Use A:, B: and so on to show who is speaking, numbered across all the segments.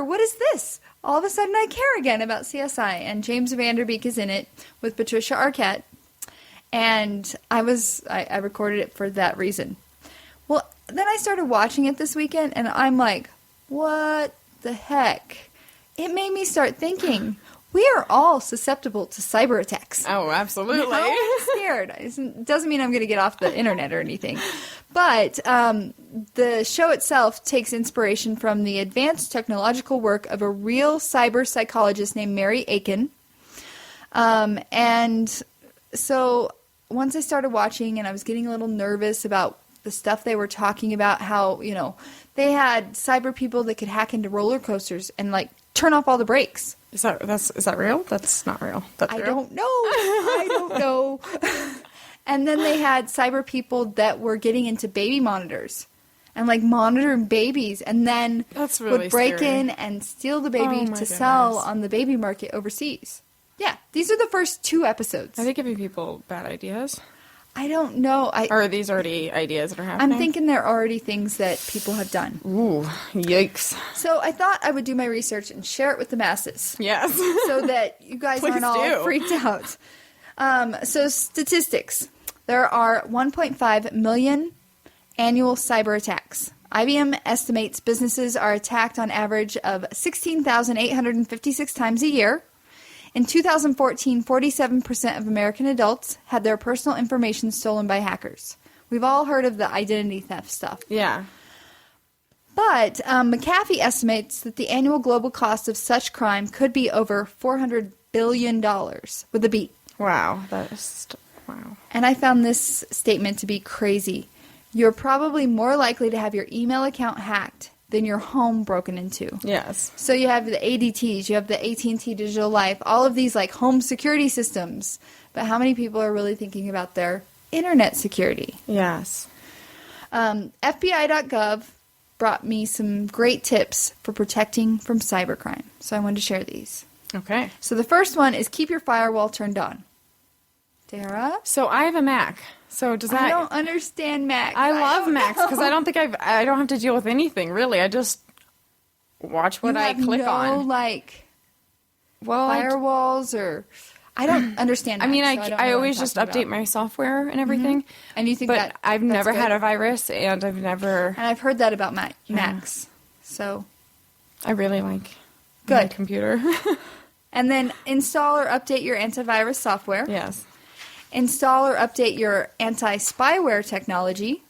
A: Parker, what is this? All of a sudden I care again about CSI. And James Van Der Beek is in it with Patricia Arquette. And I recorded it for that reason. Well, then I started watching it this weekend, and I'm like, what the heck? It made me start thinking, we are all susceptible to cyber attacks.
B: Oh, absolutely.
A: No, I'm scared. It doesn't mean I'm going to get off the internet or anything. But the show itself takes inspiration from the advanced technological work of a real cyber psychologist named Mary Aiken. And so once I started watching and I was getting a little nervous about the stuff they were talking about, how, you know, they had cyber people that could hack into roller coasters and, like, turn off all the brakes.
B: Is that real? That's not real. That's real.
A: I don't know. I don't know. And then they had cyber people that were getting into baby monitors and, like, monitoring babies, and then
B: That's really
A: would break
B: scary.
A: in and steal the baby to
B: goodness.
A: sell on the baby market overseas. Yeah, these are the first 2 episodes.
B: Are they giving people bad ideas?
A: I don't know.
B: Or are these already ideas that are happening?
A: I'm thinking they're already things that people have done.
B: Ooh, yikes.
A: So I thought I would do my research and share it with the masses.
B: Yes.
A: So that you guys
B: Please
A: aren't all
B: do.
A: freaked out. So statistics. There are 1.5 million annual cyber attacks. IBM estimates businesses are attacked on average of 16,856 times a year. In 2014, 47% of American adults had their personal information stolen by hackers. We've all heard of the identity theft stuff.
B: Yeah.
A: But McAfee estimates that the annual global cost of such crime could be over $400 billion with a B.
B: Wow. That is... Wow.
A: And I found this statement to be crazy. You're probably more likely to have your email account hacked than your home broken into.
B: Yes.
A: So you have the ADTs, you have the AT&T Digital Life, all of these like home security systems. But how many people are really thinking about their internet security?
B: Yes.
A: FBI.gov brought me some great tips for protecting from cybercrime. So I wanted to share these.
B: Okay.
A: So the first one is keep your firewall turned on. Tara?
B: So I have a Mac. So does that...
A: I don't understand Mac.
B: I love
A: don't
B: Macs
A: know.
B: because I don't think I don't have to deal with anything, really. I just watch what
A: You
B: I
A: have
B: click
A: no,
B: on.
A: like,
B: Well,
A: firewalls or... I don't understand
B: I mean,
A: Mac, so don't know
B: I
A: what
B: always
A: I'm
B: just
A: talking
B: update
A: about.
B: my software and everything.
A: And you think
B: But
A: that
B: I've
A: that's
B: never had
A: good?
B: a virus, and I've never...
A: And I've heard that about Macs. So,
B: I really like my
A: good.
B: computer.
A: And then install or update your antivirus software.
B: Yes.
A: Install or update your anti-spyware technology.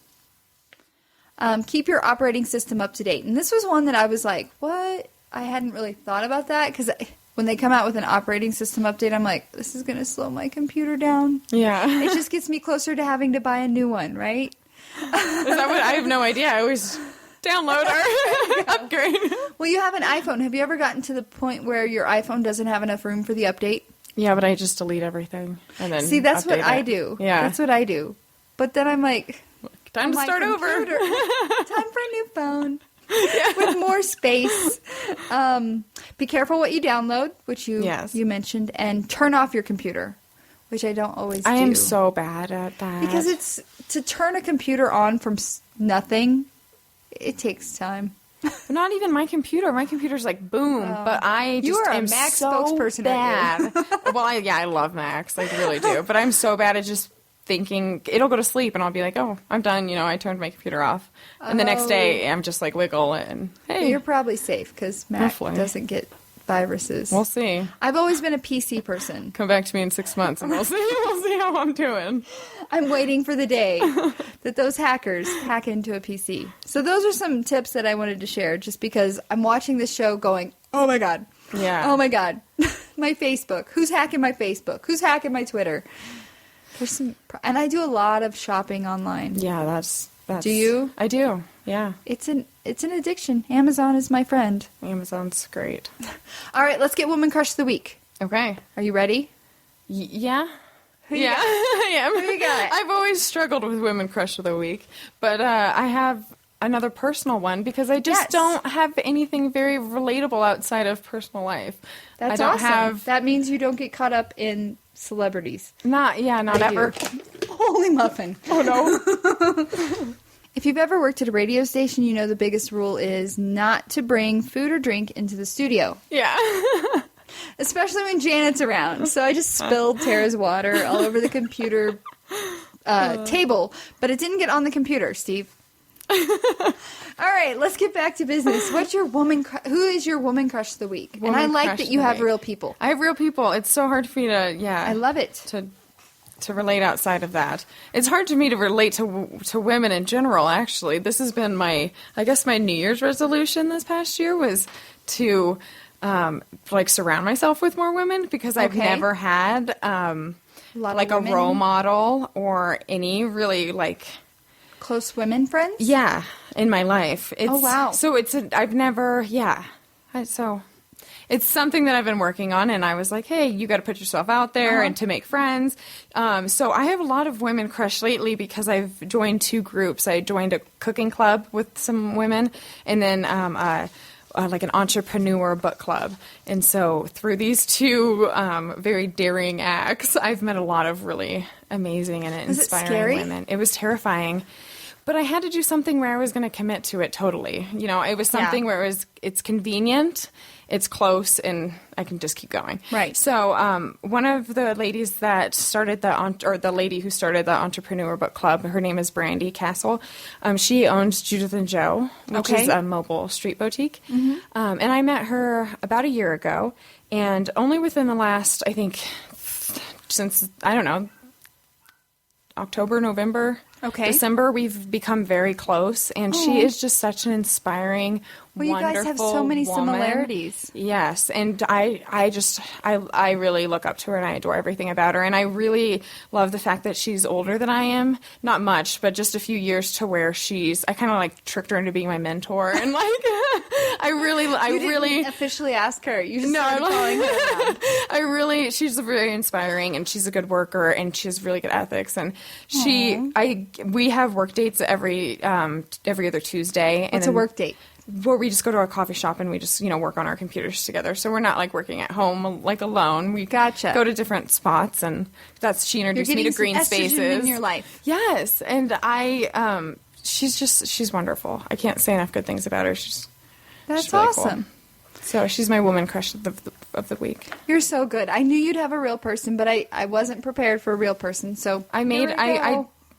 A: Keep your operating system up to date. And this was one that I was like, what? I hadn't really thought about that because when they come out with an operating system update, I'm like, this is going to slow my computer down.
B: Yeah.
A: It just gets me closer to having to buy a new one, right?
B: Is that what... I have no idea. I always download or upgrade.
A: Well, you have an iPhone. Have you ever gotten to the point where your iPhone doesn't have enough room for the update?
B: Yeah, but I just delete everything and then
A: See, that's what
B: update
A: I
B: it.
A: do.
B: Yeah.
A: That's what I do. But then I'm like,
B: Time to
A: my
B: start over.
A: computer. Time for a new phone with more space. Be careful what you download, which you mentioned, and turn off your computer, which I don't always do.
B: I am so bad at that.
A: Because it's to turn a computer on from nothing, it takes time.
B: Not even my computer. My computer's like boom, but I just
A: You are a
B: am
A: Mac
B: so
A: spokesperson, aren't
B: bad. Well, I love Macs. I really do. But I'm so bad at just thinking it'll go to sleep, and I'll be like, oh, I'm done. You know, I turned my computer off, and the next day I'm just like wiggle and hey,
A: You're probably safe because Mac
B: Hopefully.
A: doesn't get viruses.
B: we'll see.
A: I've always been a PC person.
B: Come back to me in 6 months, and we'll see. We'll see how I'm doing.
A: I'm waiting for the day that those hackers hack into a PC. So those are some tips that I wanted to share just because I'm watching this show going, oh my God.
B: Yeah.
A: Oh my God. My Facebook. Who's hacking my Facebook? Who's hacking my Twitter? There's some, and I do a lot of shopping online.
B: Yeah, that's.
A: Do you?
B: I do. Yeah.
A: It's an addiction. Amazon is my friend.
B: Amazon's great.
A: All right, let's get Woman Crush of the Week.
B: Okay.
A: Are you ready?
B: Yeah.
A: Who you
B: Yeah,
A: got?
B: I am.
A: Who you got?
B: I've always struggled with Women Crush of the Week, but I have another personal one because I just
A: Yes.
B: don't have anything very relatable outside of personal life.
A: That's
B: I don't
A: awesome.
B: have
A: That means you don't get caught up in celebrities.
B: not
A: I
B: ever.
A: do. Holy muffin.
B: Oh no.
A: If you've ever worked at a radio station, you know the biggest rule is not to bring food or drink into the studio.
B: Yeah.
A: Especially when Janet's around. So I just spilled Tara's water all over the computer table, but it didn't get on the computer, Steve. All right, let's get back to business. What's your who is your woman crush of the week? And I like that you have real people.
B: I have real people. It's so hard for me to,
A: I love it.
B: To relate outside of that. It's hard for me to relate to women in general, actually. This has been my New Year's resolution this past year was to surround myself with more women, because I've never had a role model or any really
A: close women friends?
B: Yeah, in my life.
A: Oh, wow.
B: So it's something that I've been working on, and I was like, hey, you got to put yourself out there and to make friends. So I have a lot of women crush lately because I've joined 2 groups. I joined a cooking club with some women, and then an entrepreneur book club. And so through these 2 very daring acts, I've met a lot of really amazing and inspiring women. It was terrifying. But I had to do something where I was going to commit to it totally. You know, it was something where it's convenient, it's close, and I can just keep going.
A: Right.
B: So one of the ladies that started the lady who started the Entrepreneur Book Club, her name is Brandy Castle. She owns Judith and Joe, which is a mobile street boutique. Mm-hmm. And I met her about a year ago, and only within the last, I think, since, I don't know, October, November, December, we've become very close, and she is just such an inspiring, wonderful
A: you guys have so many
B: woman.
A: Similarities. Yes,
B: and I really look up to her, and I adore everything about her, and I really love the fact that she's older than I am. Not much, but just a few years to where I kind of tricked her into being my mentor, and I
A: didn't officially ask her. You just started calling her around. She's very inspiring, and she's a good worker, and she has really good ethics, and
B: we have work dates every other Tuesday.
A: What's a work date?
B: Where we just go to a coffee shop and we just, work on our computers together. So we're not working at home alone. We go to different spots, and she introduced me to green spaces
A: in your life.
B: Yes, and she's wonderful. I can't say enough good things about her. She's really
A: awesome.
B: Cool. So she's my woman crush of the week.
A: You're so good. I knew you'd have a real person, but I wasn't prepared for a real person. So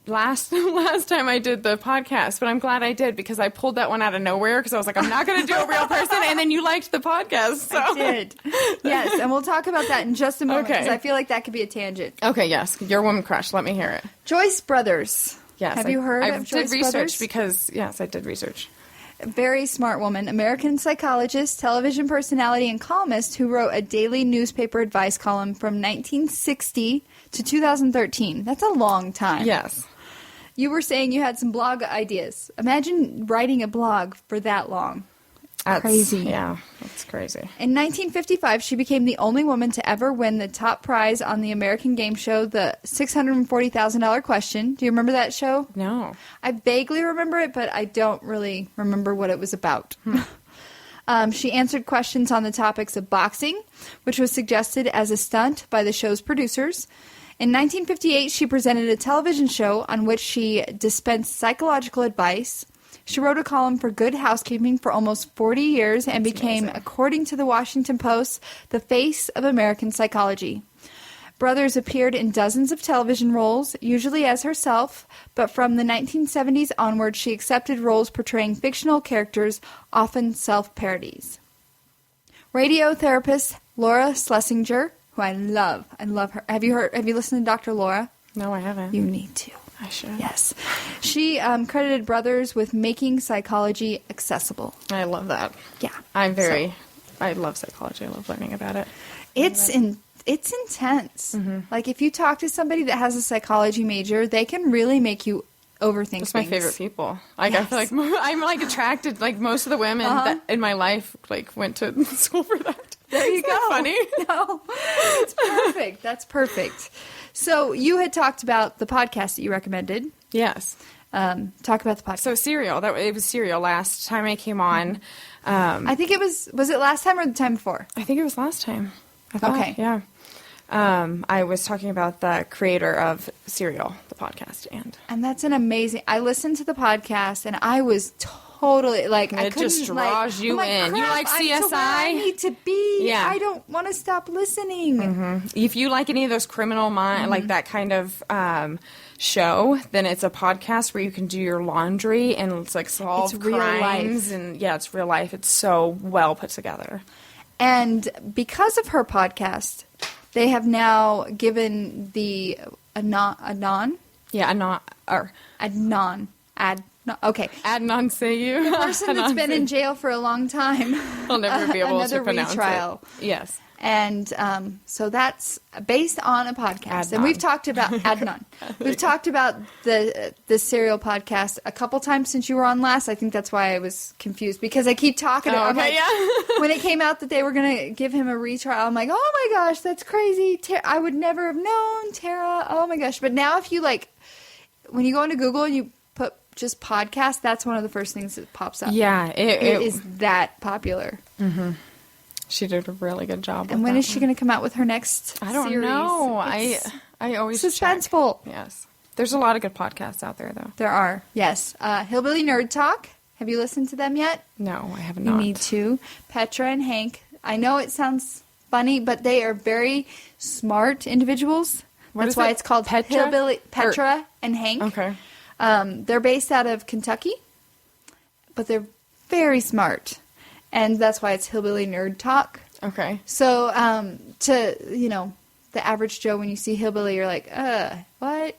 B: last time I did the podcast, but I'm glad I did, because I pulled that one out of nowhere, because I was like, I'm not going to do a real person, and then you liked the podcast. So.
A: I did. Yes, and we'll talk about that in just a moment, because I feel like that could be a tangent.
B: Okay, yes. Your woman crush. Let me hear it.
A: Joyce Brothers.
B: Yes.
A: Have you heard of Joyce Brothers?
B: I did research because, yes, I did research.
A: A very smart woman, American psychologist, television personality, and columnist who wrote a daily newspaper advice column from 1960 to 2013. That's a long time.
B: Yes.
A: You were saying you had some blog ideas. Imagine writing a blog for that long.
B: That's
A: crazy.
B: Yeah, that's crazy.
A: In 1955, she became the only woman to ever win the top prize on the American game show, the $640,000 question. Do you remember that show?
B: No.
A: I vaguely remember it, but I don't really remember what it was about. She answered questions on the topics of boxing, which was suggested as a stunt by the show's producers. In 1958, she presented a television show on which she dispensed psychological advice. She wrote a column for Good Housekeeping for almost 40 years and became, according to the Washington Post, the face of American psychology. Brothers appeared in dozens of television roles, usually as herself, but from the 1970s onward, she accepted roles portraying fictional characters, often self-parodies. Radio therapist Laura Schlesinger, who I love her. Have you listened to Dr. Laura?
B: No, I haven't.
A: You need to.
B: I should.
A: Yes. She credited Brothers with making psychology accessible.
B: I love that.
A: Yeah.
B: I love psychology. I love learning about it.
A: It's intense. Mm-hmm. Like, if you talk to somebody that has a psychology major, they can really make you overthink things.
B: That's my favorite people. Like, yes. I feel like I'm attracted, most of the women that in my life, went to school for that.
A: There you go.
B: Funny.
A: No, it's perfect. That's perfect. So you had talked about the podcast that you recommended.
B: Yes.
A: Talk about the podcast.
B: So Serial. It was Serial last time I came on.
A: I think it was it last time or the time before?
B: I think it was last time. I thought,
A: okay.
B: Yeah. I was talking about the creator of Serial, the podcast,
A: and that's an amazing. I listened to the podcast, and I was totally like, I
B: it
A: couldn't,
B: just draws
A: like,
B: you in. You like CSI?
A: I'm so where I need to be.
B: Yeah.
A: I don't want to stop listening.
B: If you like any of those criminal mind, like that kind of show, then it's a podcast where you can do your laundry and it's like solve
A: It's real
B: crimes
A: life.
B: and it's real life. It's so well put together.
A: And because of her podcast, they have now given the Adnan. Okay.
B: Adnan Sayou.
A: The person that's been in jail for a long time.
B: I'll never be able to
A: another
B: pronounce
A: retrial.
B: it. Yes.
A: And so that's based on a podcast.
B: Adnan.
A: And we've talked about Adnan. We've talked about the Serial podcast a couple times since you were on last. I think that's why I was confused because I keep talking. I'm like, when it came out that they were going to give him a retrial, I'm like, oh my gosh, that's crazy. I would never have known, Tara. Oh my gosh. But now if you when you go into Google and you put just podcast, that's one of the first things that pops up.
B: Yeah.
A: It is that popular.
B: Mm-hmm. She did a really good job.
A: And when is she going to come out with her next
B: I don't
A: series?
B: know. I always
A: suspenseful.
B: Check. Yes. There's a lot of good podcasts out there, though.
A: There are. Yes. Hillbilly Nerd Talk. Have you listened to them yet?
B: No, I have
A: You
B: not.
A: need to. Petra and Hank. I know it sounds funny, but they are very smart individuals. That's why it's called Petra and Hank.
B: Okay.
A: They're based out of Kentucky, but they're very smart. And that's why it's Hillbilly Nerd Talk.
B: Okay.
A: So, the average Joe, when you see Hillbilly, you're like, what?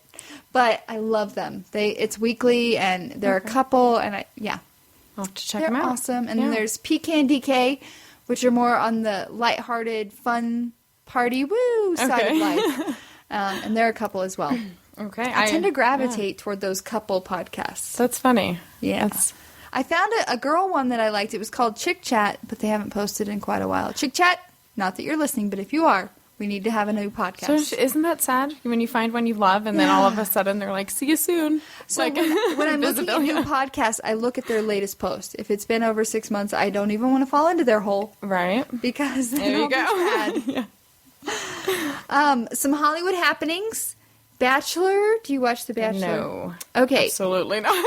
A: But I love them. It's weekly, and they're a couple, and
B: I'll have to check
A: they're
B: them out.
A: awesome. And then there's Pecan DK, which are more on the lighthearted, fun, party, woo side of life. And they're a couple as well.
B: Okay.
A: I tend to gravitate toward those couple podcasts.
B: That's funny.
A: Yeah. I found a girl one that I liked. It was called Chick Chat, but they haven't posted in quite a while. Chick Chat, not that you're listening, but if you are, we need to have a new podcast.
B: So isn't that sad when you find one you love and then all of a sudden they're like, see you soon?
A: So when I'm looking at new podcasts, I look at their latest post. If it's been over 6 months, I don't even want to fall into their hole.
B: Right.
A: Because
B: there you go.
A: Some Hollywood happenings. Bachelor. Do you watch The Bachelor?
B: No.
A: Okay.
B: Absolutely not.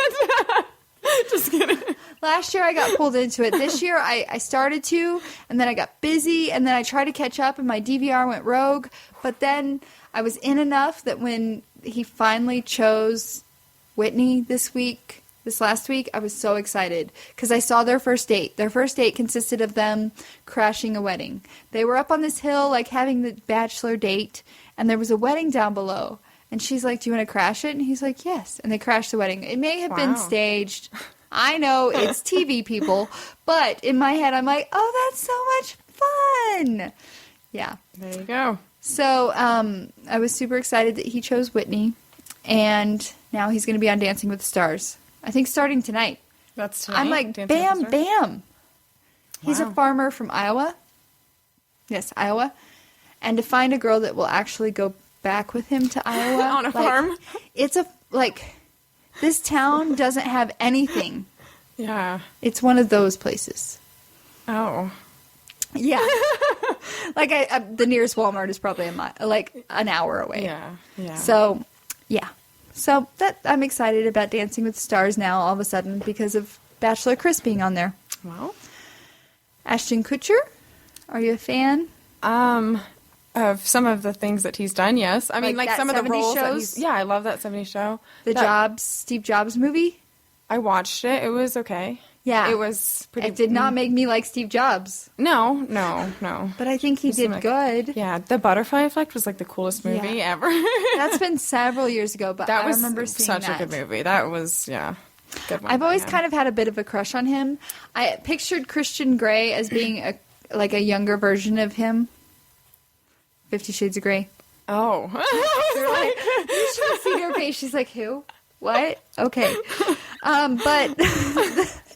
B: Just kidding.
A: Last year I got pulled into it. This year I started to, and then I got busy, and then I tried to catch up, and my DVR went rogue. But then I was in enough that when he finally chose Whitney this last week, I was so excited because I saw their first date. Their first date consisted of them crashing a wedding. They were up on this hill, like having the bachelor date, and there was a wedding down below. And she's like, do you want to crash it? And he's like, yes. And they crashed the wedding. It may have been staged. I know it's TV, people. But in my head, I'm like, oh, that's so much fun. Yeah.
B: There you go.
A: So I was super excited that he chose Whitney. And now he's going to be on Dancing with the Stars. I think starting tonight.
B: That's tonight?
A: I'm like,
B: Dancing with the
A: bam,
B: Stars?
A: bam. He's a farmer from Iowa. Yes, Iowa. And to find a girl that will actually go back with him to Iowa.
B: On a farm?
A: It's this town doesn't have anything.
B: Yeah.
A: It's one of those places.
B: Oh.
A: Yeah. The nearest Walmart is probably an hour away.
B: Yeah. Yeah.
A: So, yeah. So that I'm excited about Dancing with the Stars now all of a sudden because of Bachelor Chris being on there.
B: Well.
A: Ashton Kutcher, are you a fan?
B: Of some of the things that he's done, yes. I mean, like some of the
A: 70s
B: roles that
A: shows?
B: I love that 70s show.
A: Steve Jobs movie?
B: I watched it. It was okay.
A: Yeah.
B: It was pretty...
A: It did not make me like Steve Jobs.
B: No.
A: But I think he did good.
B: Yeah, The Butterfly Effect was like the coolest movie ever.
A: That's been several years ago, but I remember seeing
B: such a good movie. That was, good one.
A: I've always kind of had a bit of a crush on him. I pictured Christian Grey as being a younger version of him. 50 Shades of Grey.
B: Oh.
A: They're like, you should have seen her face. She's like, who? What? Okay. But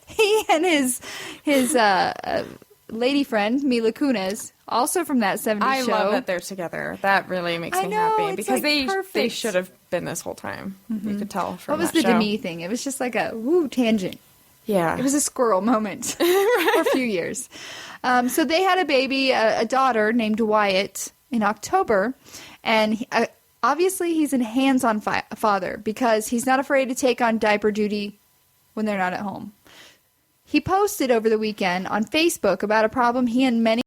A: he and his lady friend, Mila Kunis, also from that 70s show.
B: I love that they're together. That really makes me happy. Because they should have been this whole time. Mm-hmm. You could tell from
A: What was the Demi thing? It was just like a tangent.
B: Yeah.
A: It was a squirrel moment for a few years. So they had a baby, a daughter named Wyatt. in October, and obviously he's a hands-on father because he's not afraid to take on diaper duty when they're not at home. He posted over the weekend on Facebook about a problem he and many